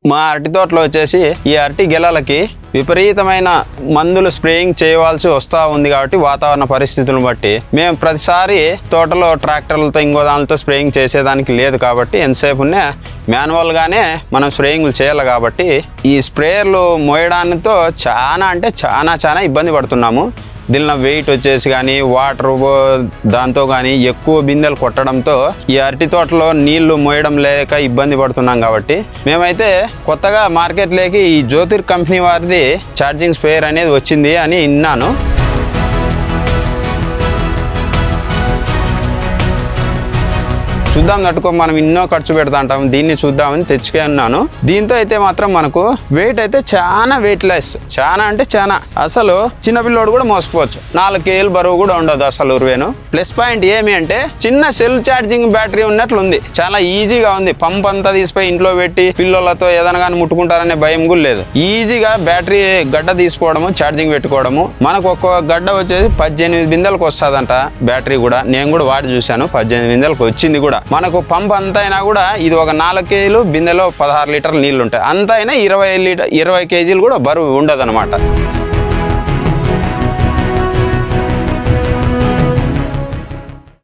మా అరటి తోటలో వచ్చేసి ఈ అరటి గెలలకి విపరీతమైన మందులు స్ప్రేయింగ్ చేయవలసి వస్తూ ఉంది కాబట్టి వాతావరణ పరిస్థితులను బట్టి మేము ప్రతిసారి తోటలో ట్రాక్టర్లతో ఇంకో దానితో స్ప్రేయింగ్ చేసేదానికి లేదు కాబట్టి ఎంతసేపునే మాన్యువల్గానే మనం స్ప్రేయింగ్లు చేయాలి కాబట్టి ఈ స్ప్రేయర్లు మోయడానితో చాలా ఇబ్బంది పడుతున్నాము. దీనిలో వెయిట్ వచ్చేసి కానీ వాటర్ దాంతో కానీ ఎక్కువ బిందెలు కొట్టడంతో ఈ అరటి తోటలో నీళ్లు మోయడం లేక ఇబ్బంది పడుతున్నాం కాబట్టి మేమైతే కొత్తగా మార్కెట్లోకి ఈ జ్యోతిర్ కంపెనీ వారిది ఛార్జింగ్ స్ప్రేయర్ అనేది వచ్చింది అని విన్నాను. చూద్దాం తట్టుకో, మనం ఎన్నో ఖర్చు పెడతా ఉంటాం, దీన్ని చూద్దామని తెచ్చుకున్నాను. దీంతో అయితే మాత్రం మనకు వెయిట్ అయితే చాలా వెయిట్ లెస్, చాలా అసలు చిన్నపిల్లోడు కూడా మోసుకోవచ్చు. 4 kg బరువు కూడా ఉండదు అసలు ఉరువేను. ప్లస్ పాయింట్ ఏమి అంటే చిన్న సెల్ ఛార్జింగ్ బ్యాటరీ ఉన్నట్లు ఉంది, చాలా ఈజీగా ఉంది. పంప్ అంతా తీసిపోయి ఇంట్లో పెట్టి పిల్లలతో ఏదైనా కానీ ముట్టుకుంటారనే భయం కూడా లేదు. ఈజీగా బ్యాటరీ గడ్డ తీసుకోవడము, ఛార్జింగ్ పెట్టుకోవడము. మనకు ఒక్క గడ్డ వచ్చేసి 18 బిందెలకు వస్తుందంట బ్యాటరీ కూడా. నేను కూడా వాడి చూశాను, 18 బిందెలకు వచ్చింది కూడా. మనకు పంప్ అంత అయినా కూడా ఇది ఒక 4 kg బిందెలో 16 లీటర్ల నీళ్లు ఉంటాయి. అంత అయినా 20 kg కూడా బరువు ఉండదు అనమాట.